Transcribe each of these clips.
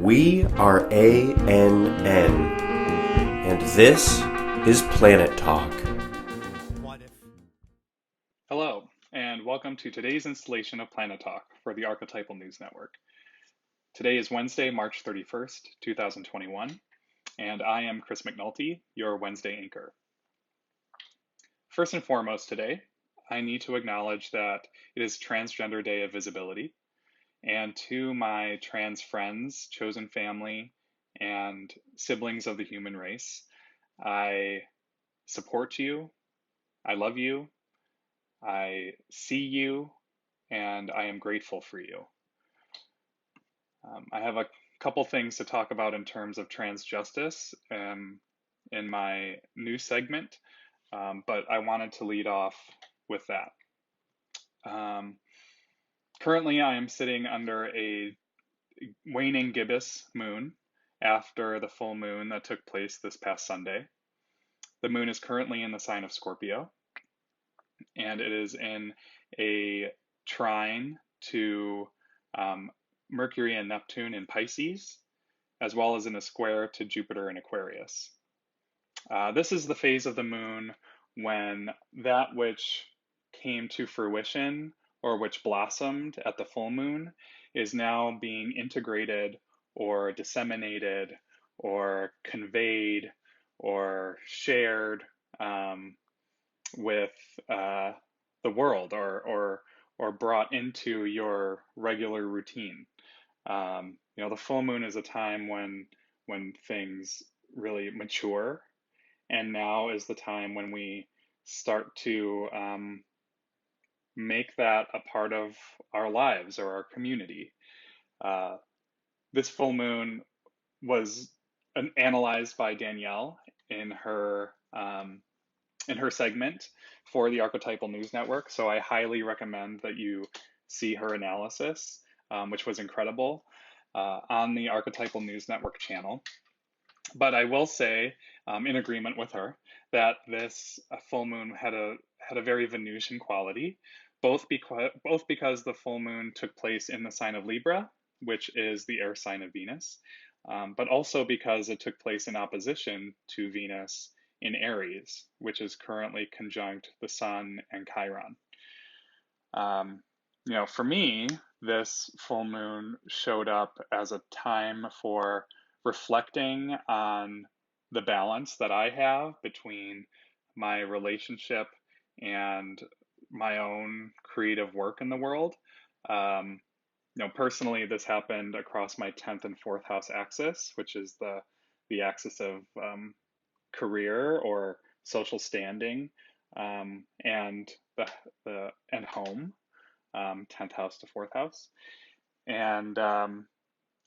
We are ANN, and this is Planet Talk. Hello, and welcome to today's installation of Planet Talk for the Archetypal News Network. Today is Wednesday, March 31st, 2021, and I am Chris McNulty, your Wednesday anchor. First and foremost today, I need to acknowledge that it is Transgender Day of Visibility, and to my trans friends, chosen family, and siblings of the human race, I support you, I love you, I see you, and I am grateful for you. I have a couple things to talk about in terms of trans justice in my new segment, but I wanted to lead off with that. Currently, I am sitting under a waning gibbous moon after the full moon that took place this past Sunday. The moon is currently in the sign of Scorpio, and it is in a trine to Mercury and Neptune in Pisces, as well as in a square to Jupiter in Aquarius. This is the phase of the moon when that which came to fruition or which blossomed at the full moon is now being integrated or disseminated or conveyed or shared with the world or brought into your regular routine. The full moon is a time when things really mature, and now is the time when we start to make that a part of our lives or our community. This full moon was analyzed by Danielle in her segment for the Archetypal News Network, so I highly recommend that you see her analysis, which was incredible, on the Archetypal News Network channel. But I will say, in agreement with her, that this full moon had a very Venusian quality, both because the full moon took place in the sign of Libra, which is the air sign of Venus, but also because it took place in opposition to Venus in Aries, which is currently conjunct the Sun and Chiron. For me, this full moon showed up as a time for reflecting on the balance that I have between my relationship and my own creative work in the world. Personally, this happened across my 10th and 4th house axis, which is the axis of career or social standing, and home, 10th house to 4th house. And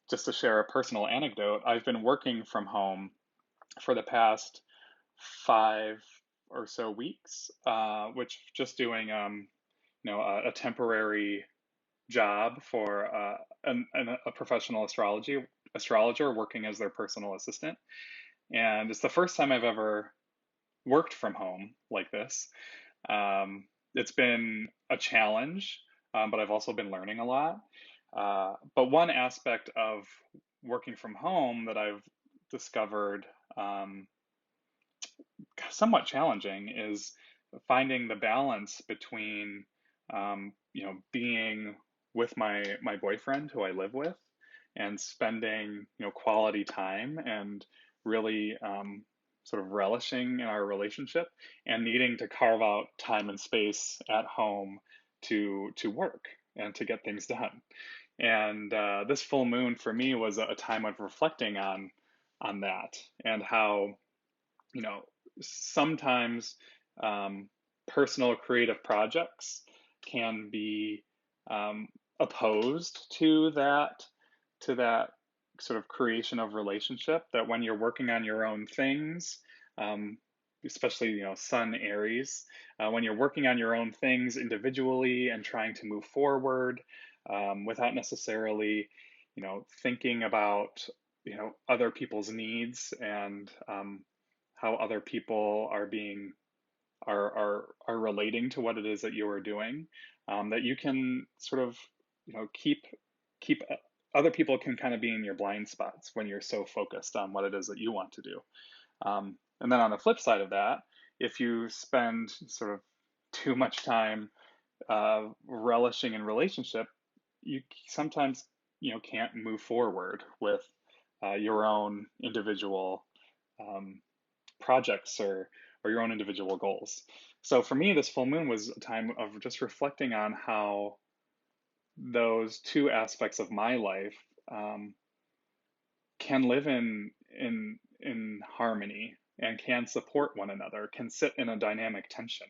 just to share a personal anecdote, I've been working from home for the past 5 or so weeks, which just doing a temporary job for a professional astrologer working as their personal assistant. And it's the first time I've ever worked from home like this. It's been a challenge, but I've also been learning a lot. But one aspect of working from home that I've discovered somewhat challenging is finding the balance between being with my boyfriend who I live with and spending quality time and really sort of relishing in our relationship, and needing to carve out time and space at home to work and to get things done. And this full moon for me was a time of reflecting on that, and how sometimes personal creative projects can be opposed to that sort of creation of relationship. That when you're working on your own things, especially Sun Aries, when you're working on your own things individually and trying to move forward without necessarily thinking about other people's needs and how other people are relating to what it is that you are doing, that you can sort of keep other people can kind of be in your blind spots when you're so focused on what it is that you want to do. And then on the flip side of that, if you spend sort of too much time relishing in relationship, you sometimes can't move forward with your own individual um, projects or your own individual goals. So for me, this full moon was a time of just reflecting on how those two aspects of my life um, can live in harmony and can support one another, can sit in a dynamic tension.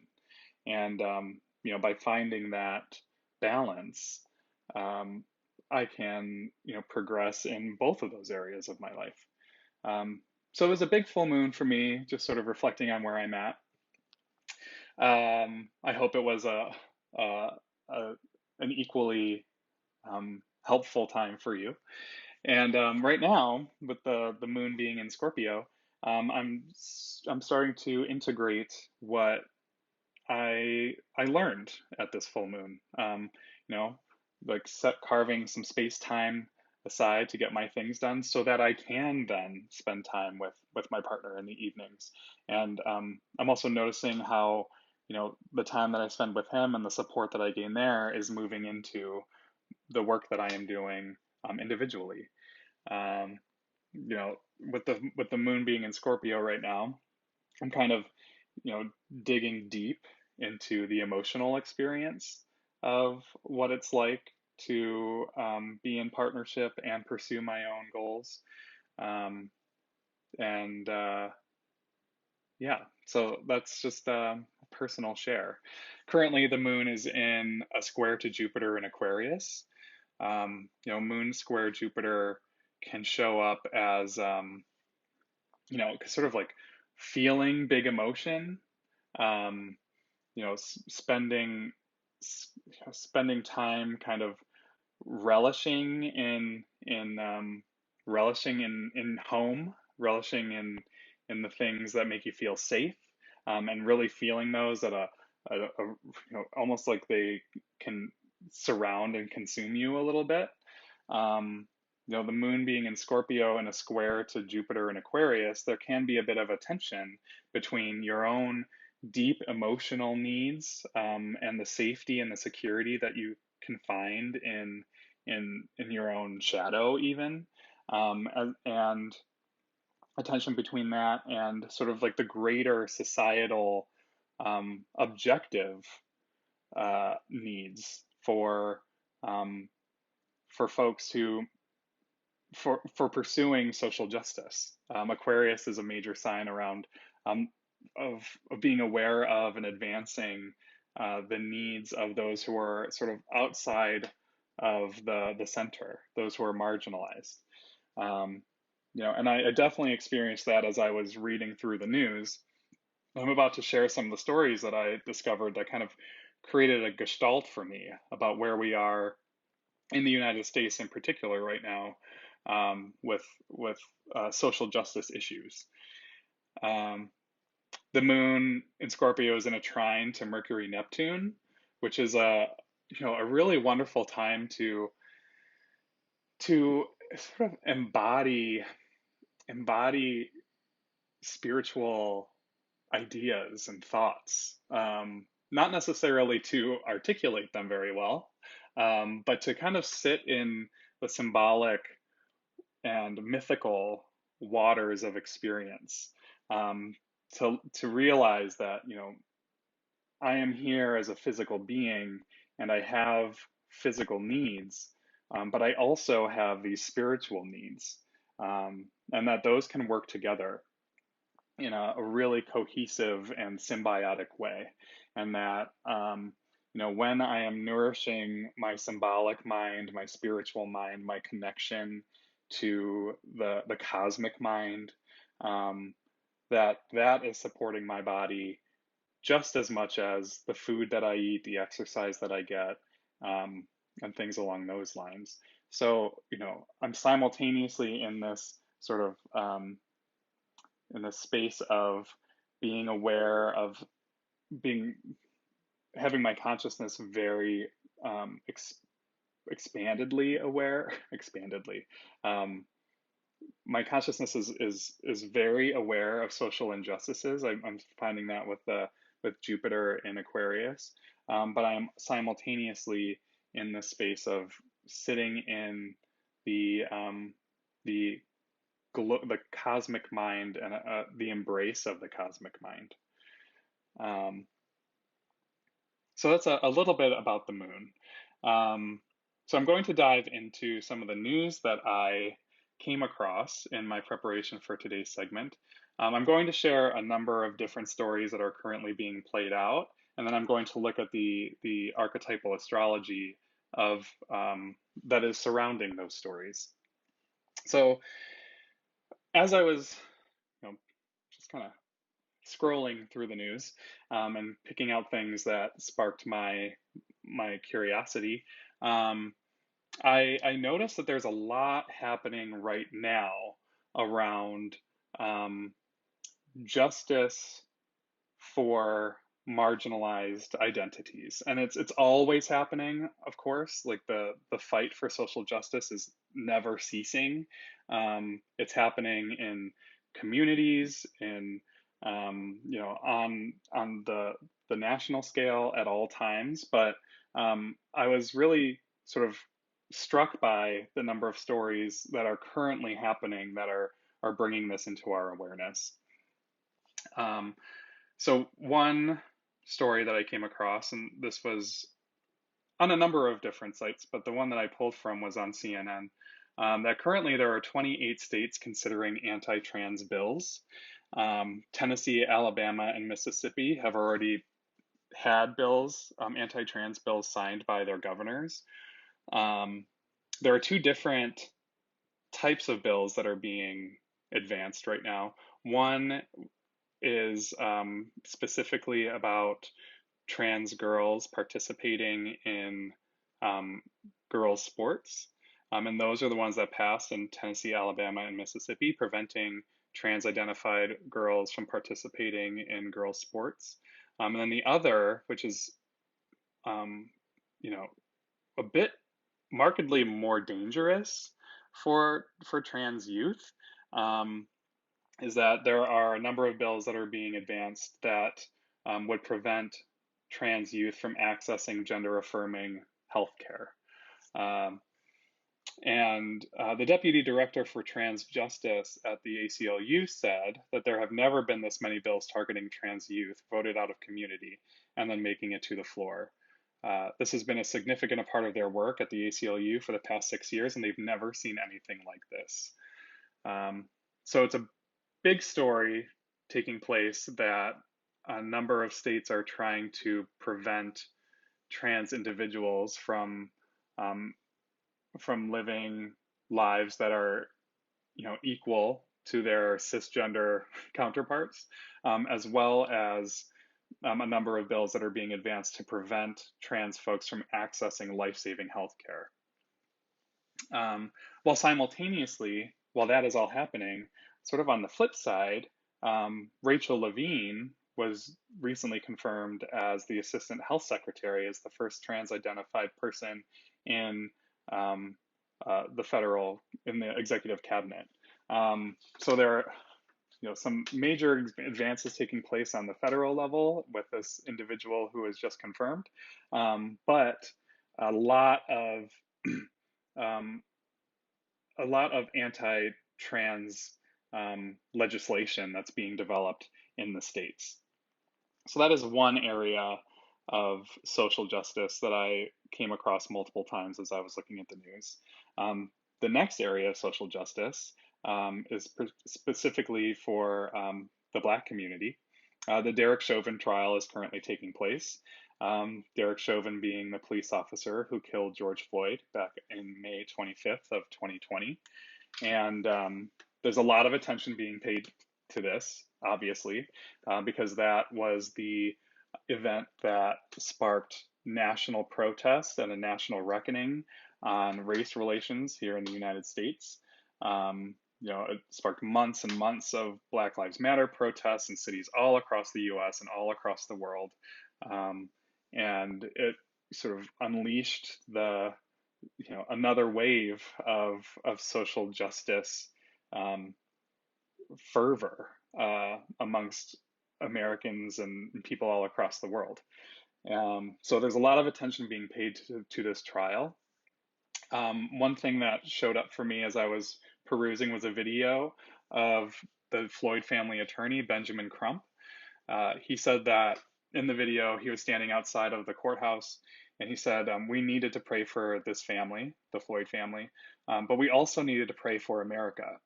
And by finding that balance, um, I can progress in both of those areas of my life. So it was a big full moon for me, just sort of reflecting on where I'm at. I hope it was a, a an equally helpful time for you. And right now, with the moon being in Scorpio, I'm starting to integrate what I learned at this full moon. You know, like carving some space time aside to get my things done, so that I can then spend time with my partner in the evenings. And I'm also noticing how the time that I spend with him and the support that I gain there is moving into the work that I am doing individually. Um, with the moon being in Scorpio right now, I'm kind of you know digging deep into the emotional experience of what it's like to be in partnership and pursue my own goals. And yeah, so that's just a personal share. Currently, the moon is in a square to Jupiter in Aquarius. Moon square Jupiter can show up as sort of like feeling big emotion, um, spending spending time kind of relishing in home, relishing in the things that make you feel safe, and really feeling those at almost like they can surround and consume you a little bit. The moon being in Scorpio and a square to Jupiter in Aquarius, there can be a bit of a tension between your own deep emotional needs, and the safety and the security that you can find in your own shadow, even, and a tension between that and sort of like the greater societal objective needs um, for folks who for pursuing social justice. Aquarius is a major sign around um, of being aware of and advancing the needs of those who are sort of outside of the center, those who are marginalized. Um, and I definitely experienced that as I was reading through the news. I'm about to share some of the stories that I discovered that kind of created a gestalt for me about where we are in the United States in particular right now, with social justice issues. Um, the moon in Scorpio is in a trine to Mercury Neptune, which is a really wonderful time to sort of embody spiritual ideas and thoughts. Not necessarily to articulate them very well, but to kind of sit in the symbolic and mythical waters of experience, to realize that I am here as a physical being and I have physical needs, but I also have these spiritual needs, and that those can work together in a really cohesive and symbiotic way. And that, when I am nourishing my symbolic mind, my spiritual mind, my connection to the cosmic mind, um, that is supporting my body just as much as the food that I eat, the exercise that I get, um, and things along those lines. So, I'm simultaneously in this sort of in the space of being aware of being having my consciousness very expandedly aware, expandedly. Um, my consciousness is very aware of social injustices. I'm finding that with Jupiter in Aquarius, but I'm simultaneously in the space of sitting in the the the cosmic mind and the embrace of the cosmic mind. Um, so that's a little bit about the moon. Um, so I'm going to dive into some of the news that I came across in my preparation for today's segment. I'm going to share a number of different stories that are currently being played out, and then I'm going to look at the archetypal astrology of that is surrounding those stories. So as I was, just kind of scrolling through the news and picking out things that sparked my curiosity, um, I noticed that there's a lot happening right now around um, justice for marginalized identities, and it's always happening. Of course, like the fight for social justice is never ceasing. It's happening in communities, in on the national scale at all times. But I was really sort of struck by the number of stories that are currently happening that are bringing this into our awareness. Um, so one story that I came across, and this was on a number of different sites, but the one that I pulled from was on CNN, that currently there are 28 states considering anti-trans bills. Tennessee, Alabama, and Mississippi have already had bills, anti-trans bills signed by their governors. Um, there are two different types of bills that are being advanced right now. One is specifically about trans girls participating in um, girls' sports. And those are the ones that passed in Tennessee, Alabama, and Mississippi, preventing trans identified girls from participating in girls' sports. And then the other, which is, um, you know, a bit markedly more dangerous for trans youth, um, is that there are a number of bills that are being advanced that would prevent trans youth from accessing gender affirming healthcare. Um, and the deputy director for trans justice at the ACLU said that there have never been this many bills targeting trans youth voted out of community and then making it to the floor. This has been a significant part of their work at the ACLU for the past 6 years, and they've never seen anything like this. So it's a big story taking place that a number of states are trying to prevent trans individuals um, from living lives that are, equal to their cisgender counterparts, as well as a number of bills that are being advanced to prevent trans folks from accessing life-saving health care. While simultaneously, while that is all happening, sort of on the flip side, Rachel Levine was recently confirmed as the Assistant Health Secretary, as the first trans identified person in in the executive cabinet. So there are some major advances taking place on the federal level with this individual who was just confirmed, but a lot of um, a lot of anti-trans legislation that's being developed in the states. So that is one area of social justice that I came across multiple times as I was looking at the news. The next area of social justice is specifically for the Black community. The Derek Chauvin trial is currently taking place. Derek Chauvin being the police officer who killed George Floyd back in May 25th of 2020. And there's a lot of attention being paid to this, obviously, because that was the event that sparked national protest and a national reckoning on race relations here in the United States. It sparked months and months of Black Lives Matter protests in cities all across the US and all across the world. And it sort of unleashed another wave of social justice um, fervor amongst Americans and people all across the world. So there's a lot of attention being paid to this trial. One thing that showed up for me as I was perusing was a video of the Floyd family attorney, Benjamin Crump. He said that in the video, he was standing outside of the courthouse and he said, we needed to pray for this family, the Floyd family, but we also needed to pray for America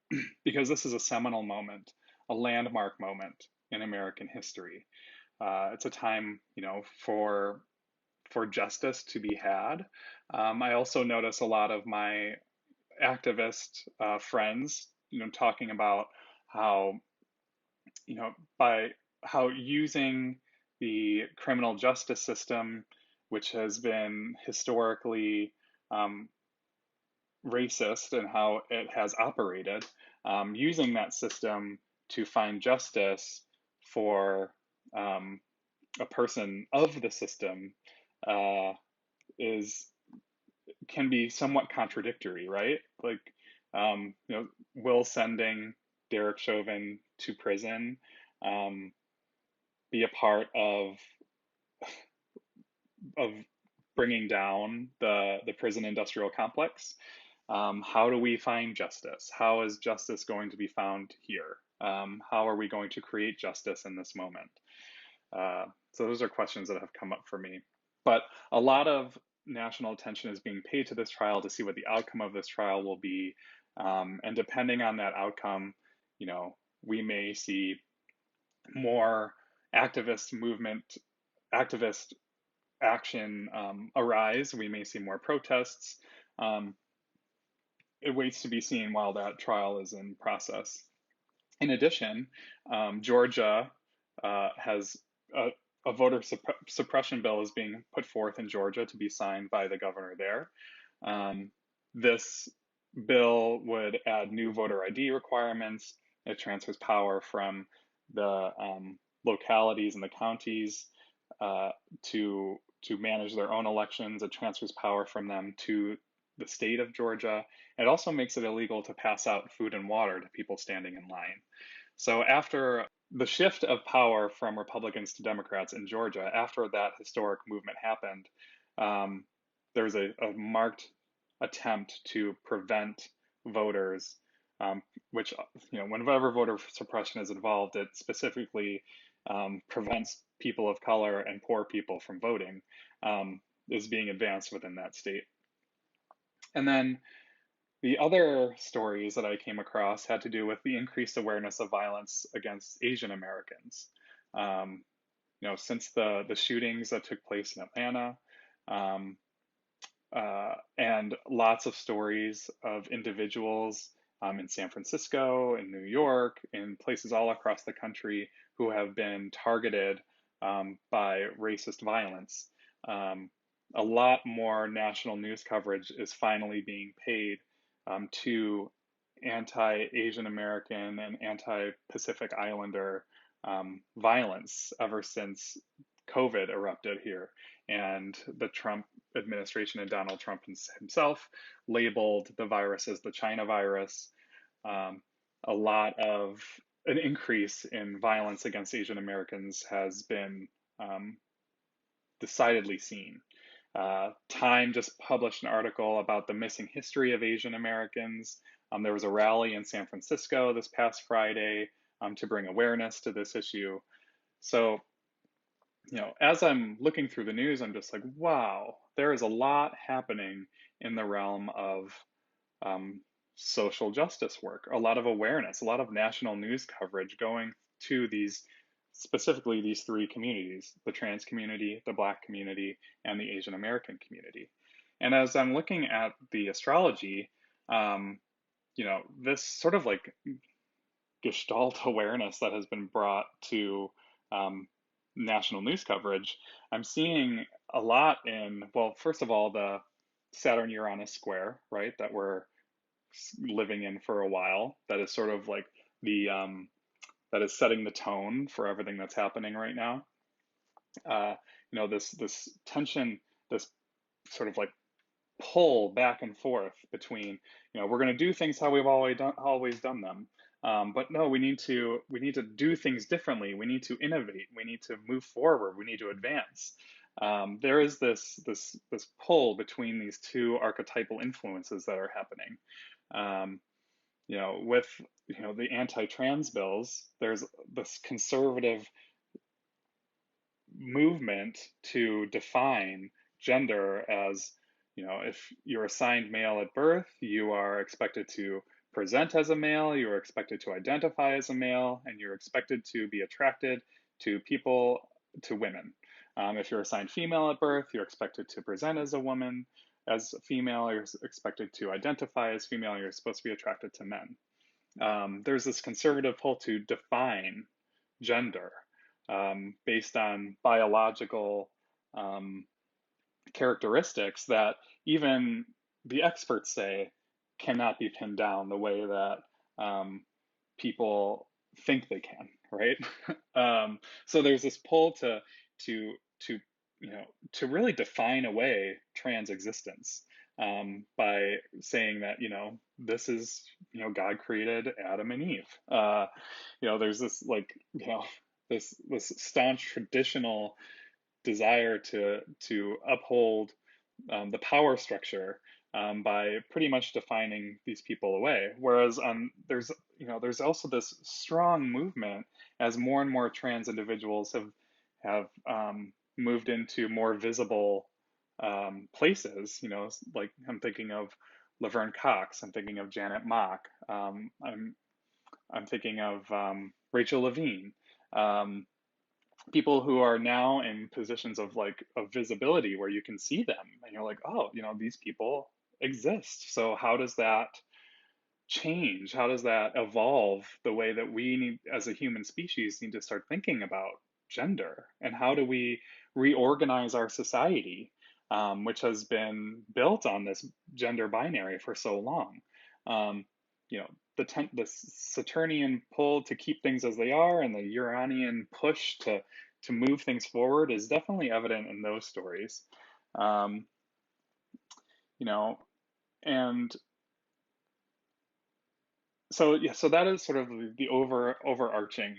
because this is a seminal moment, a landmark moment in American history. It's a time, for justice to be had. I also notice a lot of my activist friends, talking about how, by how using the criminal justice system, which has been historically um, racist and how it has operated, using that system to find justice for a person of the system uh, is can be somewhat contradictory, right? Like, will sending Derek Chauvin to prison be a part of bringing down the prison industrial complex? How do we find justice? How is justice going to be found here? How are we going to create justice in this moment? So those are questions that have come up for me. But a lot of national attention is being paid to this trial to see what the outcome of this trial will be. And depending on that outcome, we may see more activist action arise. We may see more protests. Um, it waits to be seen while that trial is in process. In addition, Georgia has a voter suppression bill is being put forth in Georgia to be signed by the governor there. This bill would add new voter ID requirements. It transfers power from the localities and the counties uh, to manage their own elections. It transfers power from them to the state of Georgia. It also makes it illegal to pass out food and water to people standing in line. So after the shift of power from Republicans to Democrats in Georgia, after that historic movement happened, um, there was a marked attempt to prevent voters, which, whenever voter suppression is involved, it specifically prevents people of color and poor people from voting, is being advanced within that state. And then the other stories that I came across had to do with the increased awareness of violence against Asian Americans. Um, since the shootings that took place in Atlanta, um, and lots of stories of individuals in San Francisco, in New York, in places all across the country who have been targeted by racist violence. Um, a lot more national news coverage is finally being paid to anti-Asian American and anti-Pacific Islander violence ever since COVID erupted here. And the Trump administration and Donald Trump himself labeled the virus as the China virus. A lot of an increase in violence against Asian Americans has been decidedly seen. Time just published an article about the missing history of Asian Americans. There was a rally in San Francisco this past Friday to bring awareness to this issue. So, as I'm looking through the news, I'm just like, wow, there is a lot happening in the realm of um, social justice work, a lot of awareness, a lot of national news coverage going to specifically these three communities: the trans community, the Black community, and the Asian American community. And as I'm looking at the astrology, um, this sort of like gestalt awareness that has been brought to um, national news coverage, I'm seeing a lot in, well, first of all, the Saturn Uranus square, right, that we're living in for a while, that is sort of like the that is setting the tone for everything that's happening right now. This tension, this sort of like pull back and forth between, we're going to do things how we've always done them. But no, we need to do things differently. We need to innovate. We need to move forward. We need to advance. There is this pull between these two archetypal influences that are happening. Um, with the anti-trans bills, there's this conservative movement to define gender as, if you're assigned male at birth, you are expected to present as a male, you are expected to identify as a male, and you're expected to be attracted to people, to women. If you're assigned female at birth, you're expected to present as a woman, as a female, you're expected to identify as female, you're supposed to be attracted to men. There's this conservative pull to define gender based on biological um, characteristics that even the experts say cannot be pinned down the way that people think they can, right? So there's this pull to to really define away trans existence by saying that this is God created Adam and Eve. There's this this staunch traditional desire to uphold the power structure by pretty much defining these people away. Whereas there's also this strong movement as more and more trans individuals have moved into more visible places. Like I'm thinking of Laverne Cox. I'm thinking of Janet Mock. I'm thinking of Rachel Levine. Um, People who are now in positions of visibility where you can see them and you're like, oh, these people exist. So how does that change? How does that evolve the way that we need, as a human species, need to start thinking about gender? And how do we reorganize our society, which has been built on this gender binary for so long? Um, you know, the Saturnian pull to keep things as they are and the Uranian push to move things forward is definitely evident in those stories. Um, you know, and so yeah, so that is sort of the overarching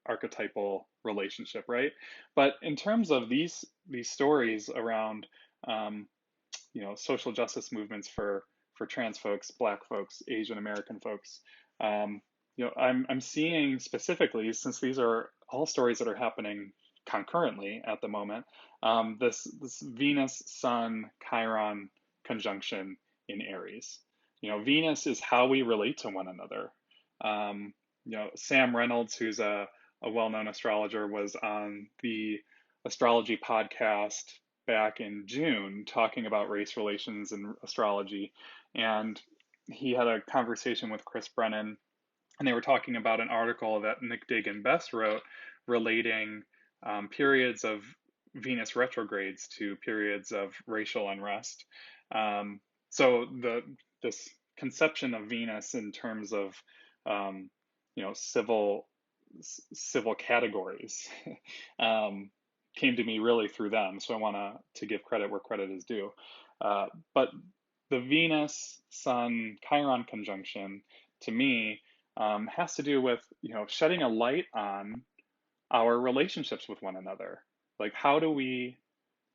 archetypal relationship, right? But in terms of these stories around um, social justice movements for trans folks, Black folks, Asian American folks, I'm seeing specifically, since these are all stories that are happening concurrently at the moment, this Venus Sun Chiron conjunction in Aries. Venus is how we relate to one another. Sam Reynolds, who's a well-known astrologer, was on the astrology podcast back in June talking about race relations and astrology. And he had a conversation with Chris Brennan, and they were talking about an article that Nick Dagan Best wrote relating periods of Venus retrogrades to periods of racial unrest. So this conception of Venus in terms of civil categories came to me really through them. So I want to give credit where credit is due. But the Venus Sun Chiron conjunction to me has to do with shedding a light on our relationships with one another. Like, how do we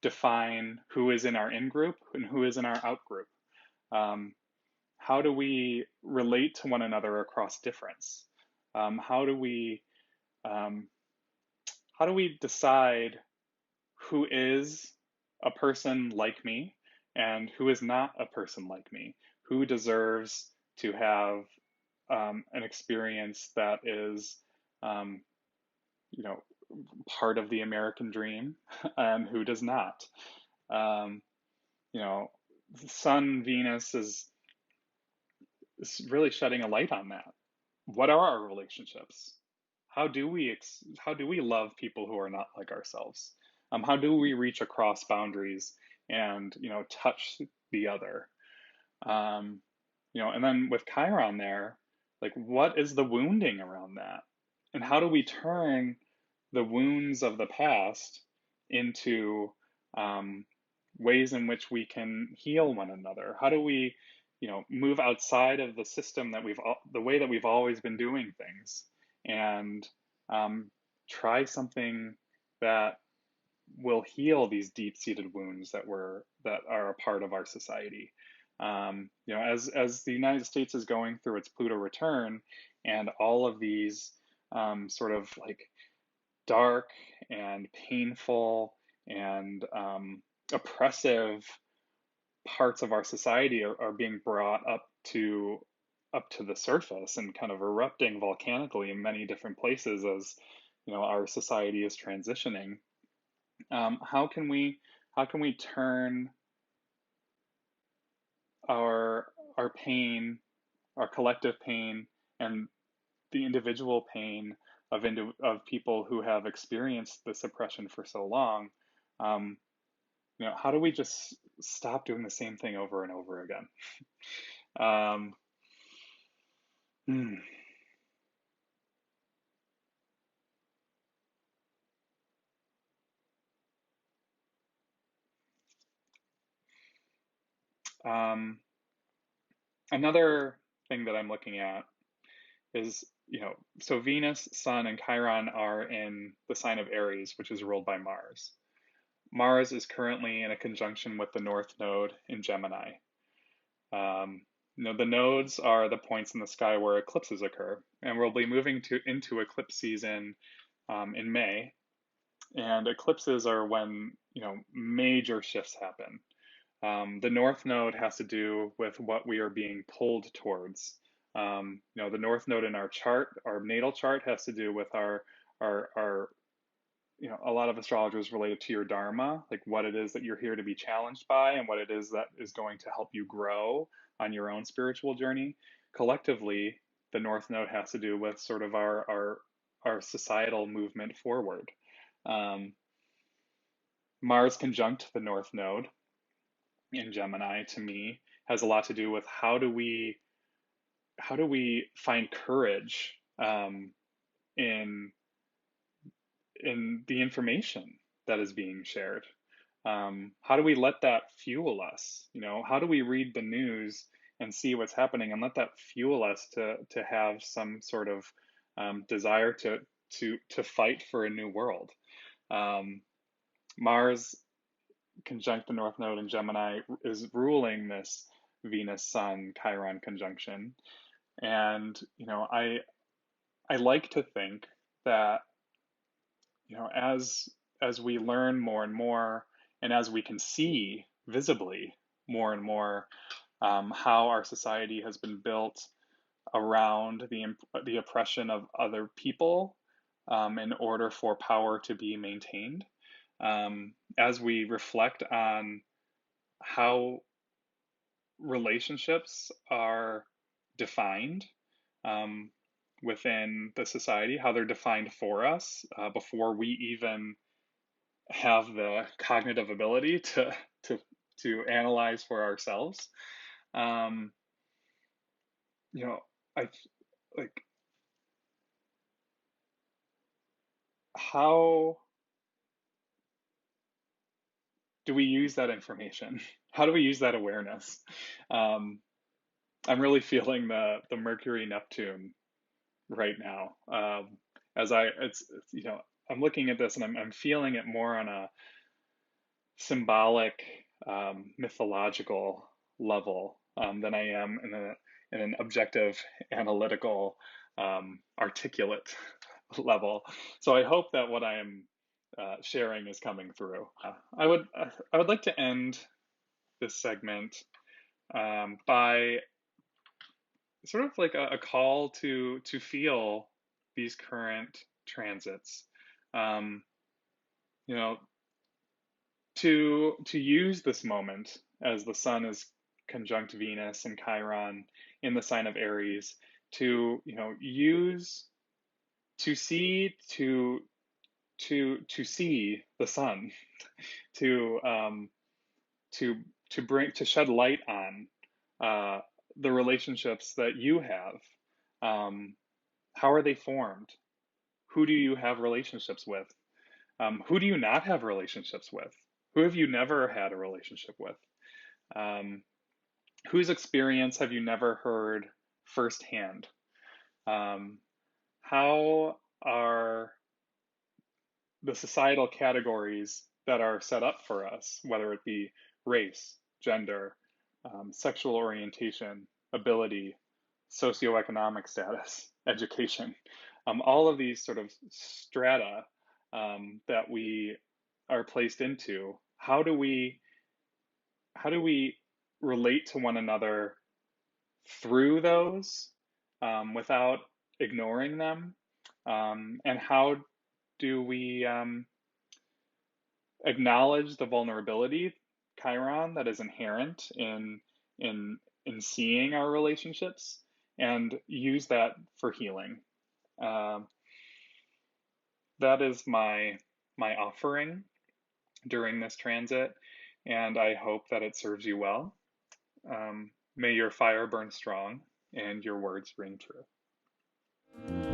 define who is in our in group and who is in our out group? How do we relate to one another across difference? How do we decide who is a person like me and who is not a person like me? Who deserves to have an experience that is, you know, part of the American dream, and who does not? Um, you know, Sun Venus is really shedding a light on that. What are our relationships? How do we love people who are not like ourselves? How do we reach across boundaries and touch the other? Um, and then with Chiron there, like, what is the wounding around that? And how do we turn the wounds of the past into um, ways in which we can heal one another? How do we, move outside of the system that the way that we've always been doing things, and um, try something that will heal these deep-seated wounds that are a part of our society. As the United States is going through its Pluto return, and all of these sort of like dark and painful and oppressive parts of our society are being brought up to the surface and kind of erupting volcanically in many different places as our society is transitioning. How can we turn our pain, our collective pain, and the individual pain of people who have experienced this oppression for so long? Um, how do we just stop doing the same thing over and over again? Um, hmm. um, Another thing that I'm looking at is, so Venus, Sun, and Chiron are in the sign of Aries, which is ruled by Mars. Mars is currently in a conjunction with the North Node in Gemini. Um, the nodes are the points in the sky where eclipses occur, and we'll be moving into eclipse season in May. And eclipses are when major shifts happen. The North Node has to do with what we are being pulled towards. The North Node in our chart, our natal chart, has to do with our a lot of astrologers related to your dharma, like what it is that you're here to be challenged by and what it is that is going to help you grow on your own spiritual journey. Collectively, the North Node has to do with sort of our societal movement forward. Um, Mars conjunct the North Node in Gemini, to me, has a lot to do with how do we find courage in the information that is being shared. How do we let that fuel us? How do we read the news and see what's happening and let that fuel us to have some sort of desire to fight for a new world? Um, Mars conjunct the North Node in Gemini is ruling this Venus Sun Chiron conjunction, and I like to think that as we learn more and more, and as we can see visibly more and more, how our society has been built around the oppression of other people in order for power to be maintained. As we reflect on how relationships are defined um, within the society, how they're defined for us before we even have the cognitive ability to to analyze for ourselves. Um, you know, I like how do we use that information? How do we use that awareness? Um, I'm really feeling the Mercury Neptune right now. As I it's I'm looking at this and I'm feeling it more on a symbolic, mythological level than I am in an objective, analytical, articulate level. So I hope that what I am sharing is coming through. I would like to end this segment by sort of like a call to feel these current transits. Um, you know, to use this moment as the sun is conjunct Venus and Chiron in the sign of Aries to use to see to see the sun to to bring to shed light on uh, the relationships that you have. How are they formed? Who do you have relationships with? Who do you not have relationships with? Who have you never had a relationship with? Um, whose experience have you never heard firsthand? Um, how are the societal categories that are set up for us, whether it be race, gender, sexual orientation, ability, socioeconomic status, education, all of these sort of strata that we are placed into, how do we relate to one another through those without ignoring them? And how do we acknowledge the vulnerability, Chiron, that is inherent in in seeing our relationships and use that for healing? Um, that is my offering during this transit, and I hope that it serves you well. May your fire burn strong and your words ring true.